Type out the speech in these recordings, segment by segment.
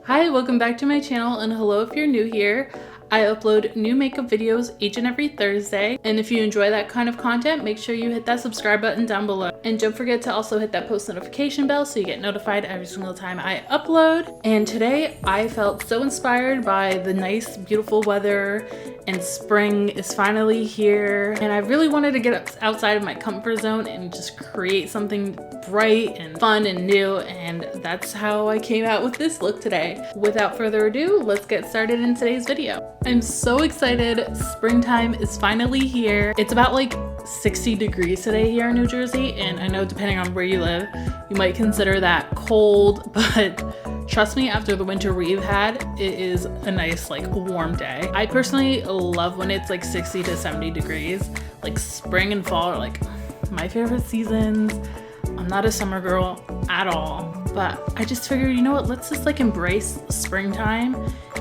Hi, welcome back to my channel, and hello if you're new here. I upload new makeup videos each and every Thursday, and if you enjoy that kind of content, make sure you hit that subscribe button down below. And don't forget to also hit that post notification bell so you get notified every single time I upload. And today I felt so inspired by the nice, beautiful weather, and spring is finally here. And I really wanted to get outside of my comfort zone and just create something bright and fun and new, and that's how I came out with this look today. Without further ado, let's get started in today's video. I'm so excited. Springtime is finally here. It's about like 60 degrees today here in New Jersey, and I know depending on where you live, you might consider that cold, but trust me, after the winter we've had, it is a nice like warm day. I personally love when it's like 60 to 70 degrees. Like spring and fall are like my favorite seasons. I'm not a summer girl at all, but I just figured, you know what, let's just like embrace springtime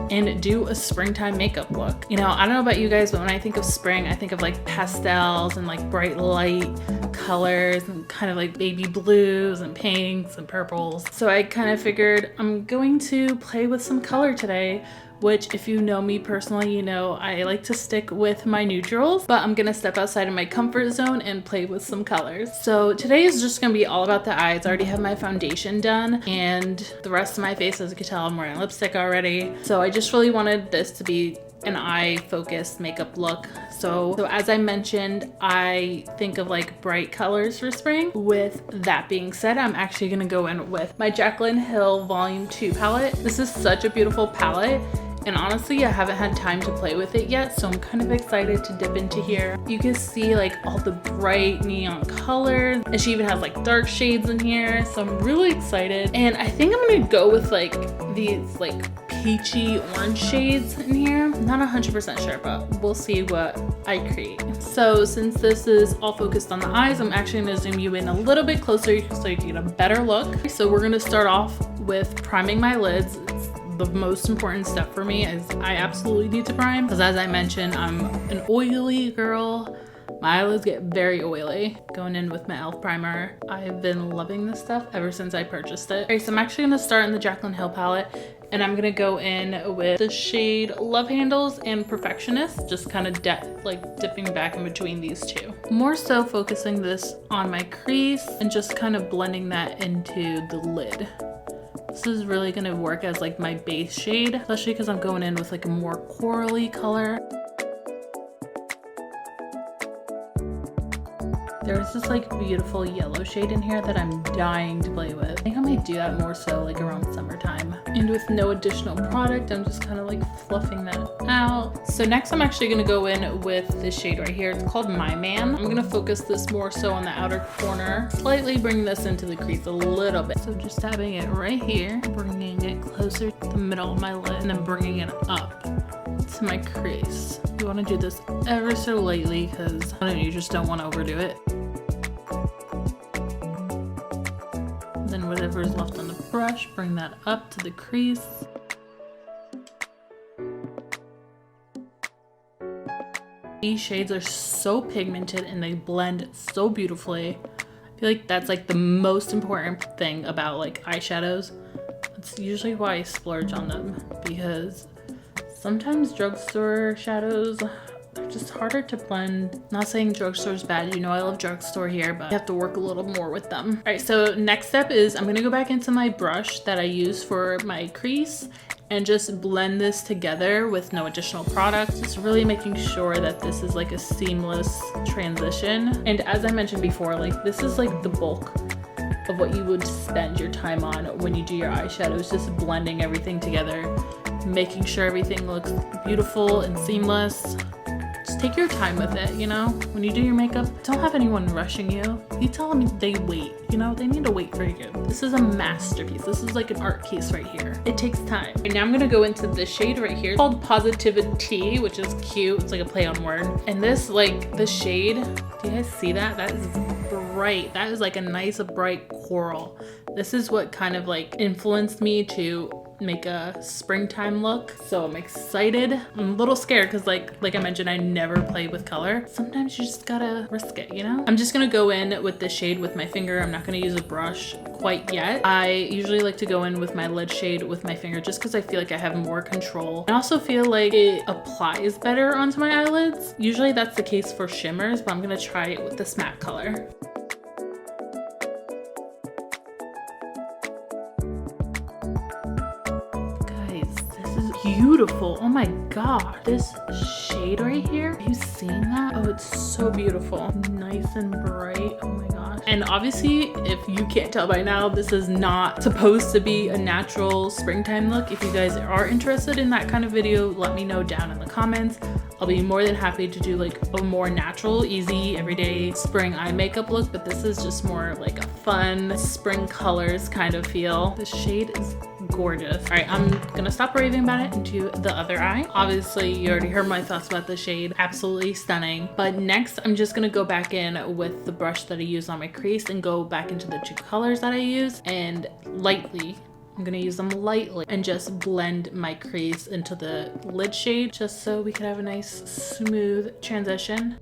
and do a springtime makeup look. You know, I don't know about you guys, but when I think of spring, I think of like pastels and like bright light colors and kind of like baby blues and pinks and purples. So I kind of figured I'm going to play with some color today, which if you know me personally, you know I like to stick with my neutrals, but I'm gonna step outside of my comfort zone and play with some colors. So today is just gonna be all about the eyes. I already have my foundation done, and the rest of my face, as you can tell, I'm wearing lipstick already. So I just really wanted this to be an eye focused makeup look. So as I mentioned, I think of like bright colors for spring. With that being said, I'm actually gonna go in with my Jaclyn Hill Volume 2 palette. This is such a beautiful palette, and honestly, I haven't had time to play with it yet, so I'm kind of excited to dip into here. You can see like all the bright neon colors, and she even has like dark shades in here, so I'm really excited. And I think I'm gonna go with like these like peachy orange shades in here. I'm not 100% sure, but we'll see what I create. So since this is all focused on the eyes, I'm actually gonna zoom you in a little bit closer so you can get a better look. So we're gonna start off with priming my lids. It's the most important step for me, is I absolutely need to prime, because as I mentioned, I'm an oily girl. My eyelids get very oily. Going in with my e.l.f. primer. I've been loving this stuff ever since I purchased it. Okay, so I'm actually gonna start in the Jaclyn Hill palette, and I'm gonna go in with the shade Love Handles and Perfectionist, just kind of dipping back in between these two. More so focusing this on my crease and just kind of blending that into the lid. This is really gonna work as like my base shade, especially because I'm going in with like a more corally color. There's this like beautiful yellow shade in here that I'm dying to play with. I think I might do that more so like around summertime. And with no additional product, I'm just kind of like fluffing that out. So next I'm actually gonna go in with this shade right here. It's called My Man. I'm gonna focus this more so on the outer corner, slightly bring this into the crease a little bit. So just tapping it right here, bringing it closer to the middle of my lid, and then bringing it up to my crease. You wanna do this ever so lightly because you just don't wanna overdo it. Then whatever is left on the brush, bring that up to the crease. These shades are so pigmented and they blend so beautifully. I feel like that's like the most important thing about like eyeshadows. It's usually why I splurge on them, because sometimes drugstore shadows, they're just harder to blend. Not saying drugstore's bad, you know I love drugstore here, but you have to work a little more with them. All right, so next step is I'm gonna go back into my brush that I use for my crease and just blend this together with no additional product. Just really making sure that this is like a seamless transition. And as I mentioned before, like this is like the bulk of what you would spend your time on when you do your eyeshadows, just blending everything together, making sure everything looks beautiful and seamless. Just take your time with it, you know? When you do your makeup, don't have anyone rushing you. You tell them they wait, you know? They need to wait for you. This is a masterpiece. This is like an art piece right here. It takes time. And now I'm gonna go into this shade right here called Positivity, which is cute. It's like a play on word. And this, like, the shade, do you guys see that? That is bright. That is like a nice bright coral. This is what kind of like influenced me to make a springtime look. So I'm excited. I'm a little scared because like I mentioned, I never play with color. Sometimes you just gotta risk it, you know? I'm just gonna go in with this shade with my finger. I'm not gonna use a brush quite yet. I usually like to go in with my lid shade with my finger just because I feel like I have more control. I also feel like it applies better onto my eyelids. Usually that's the case for shimmers, but I'm gonna try it with this matte color. Beautiful. Oh my god, this shade right here, are you seeing that? Oh, it's so beautiful, nice and bright. Oh my gosh. And obviously, if you can't tell by now, this is not supposed to be a natural springtime look. If you guys are interested in that kind of video, let me know down in the comments. I'll be more than happy to do like a more natural, easy, everyday spring eye makeup look, but this is just more like a fun spring colors kind of feel. The shade is gorgeous. All right, I'm gonna stop raving about it and do the other eye. Obviously, you already heard my thoughts about the shade. Absolutely stunning. But next, I'm just gonna go back in with the brush that I used on my crease and go back into the two colors that I used, and lightly, I'm gonna use them lightly and just blend my crease into the lid shade just so we can have a nice smooth transition.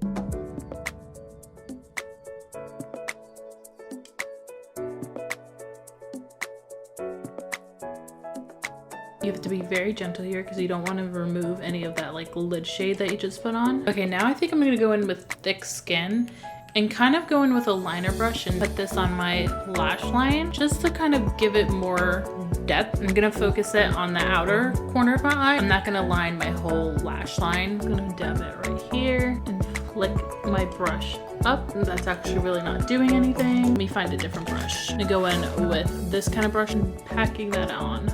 You have to be very gentle here because you don't want to remove any of that like lid shade that you just put on. Okay, now I think I'm gonna go in with Thick Skin and kind of go in with a liner brush and put this on my lash line just to kind of give it more depth. I'm gonna focus it on the outer corner of my eye. I'm not gonna line my whole lash line. I'm gonna dab it right here and flick my brush up. That's actually really not doing anything. Let me find a different brush. I'm gonna go in with this kind of brush and packing that on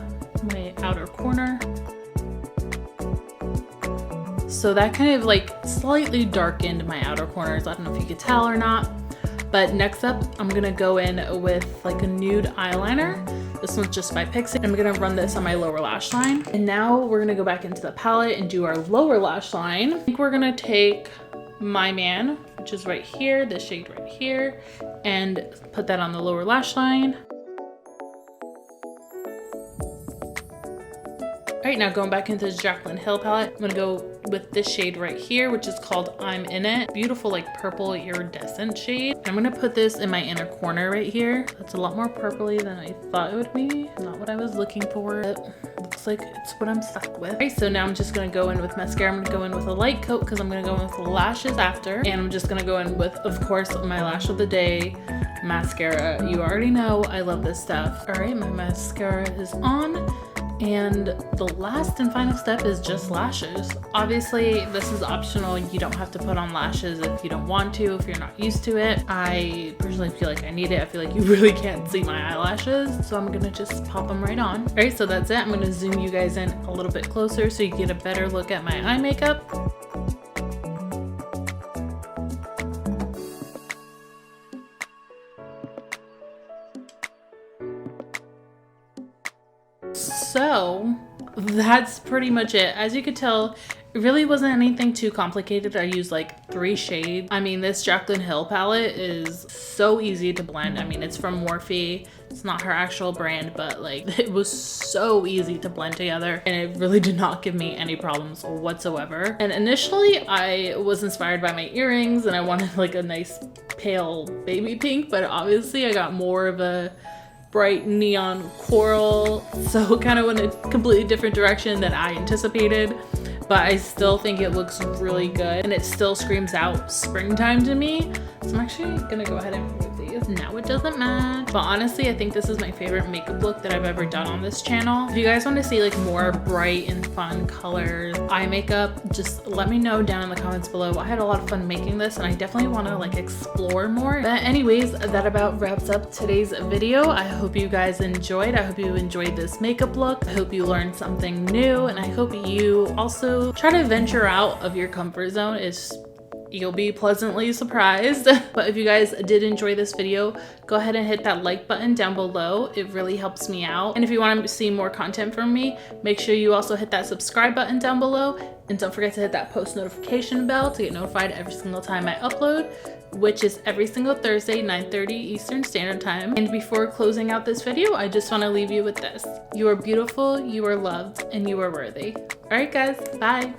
my outer corner. So that kind of like slightly darkened my outer corners. I don't know if you could tell or not. But next up, I'm gonna go in with like a nude eyeliner. This one's just by Pixie. I'm gonna run this on my lower lash line. And now we're gonna go back into the palette and do our lower lash line. I think we're gonna take My Man, which is right here, this shade right here, and put that on the lower lash line. All right, now going back into the Jaclyn Hill palette, I'm gonna go with this shade right here, which is called I'm In It. Beautiful, like purple iridescent shade. And I'm gonna put this in my inner corner right here. That's a lot more purpley than I thought it would be. Not what I was looking for. It looks like it's what I'm stuck with. All right, so now I'm just gonna go in with mascara. I'm gonna go in with a light coat because I'm gonna go in with the lashes after. And I'm just gonna go in with, of course, my lash of the day, mascara. You already know I love this stuff. All right, my mascara is on. And the last and final step is just lashes. Obviously, this is optional. You don't have to put on lashes if you don't want to, if you're not used to it. I personally feel like I need it. I feel like you really can't see my eyelashes, so I'm gonna just pop them right on. All right, so that's it. I'm gonna zoom you guys in a little bit closer so you get a better look at my eye makeup. So that's pretty much it. As you could tell, it really wasn't anything too complicated. I used like 3 shades. I mean, this Jaclyn Hill palette is so easy to blend. I mean, it's from Morphe. It's not her actual brand, but like it was so easy to blend together and it really did not give me any problems whatsoever. And initially I was inspired by my earrings and I wanted like a nice pale baby pink, but obviously I got more of a bright neon coral, so kind of went a completely different direction than I anticipated, but I still think it looks really good and it still screams out springtime to me. So I'm actually gonna go ahead and remove these. Now it doesn't match, but honestly I think this is my favorite makeup look that I've ever done on this channel. If you guys want to see like more bright and fun colors eye makeup, just let me know down in the comments below. I had a lot of fun making this and I definitely want to like explore more. But anyways, that about wraps up today's video. I hope you guys enjoyed. I hope you enjoyed this makeup look. I hope you learned something new and I hope you also try to venture out of your comfort zone. You'll be pleasantly surprised. But if you guys did enjoy this video, go ahead and hit that like button down below. It really helps me out. And if you want to see more content from me, make sure you also hit that subscribe button down below And don't forget to hit that post notification bell to get notified every single time I upload, which is every single Thursday, 9:30 Eastern Standard Time. And before closing out this video, I just want to leave you with this. You are beautiful, you are loved, and you are worthy. All right, guys, bye.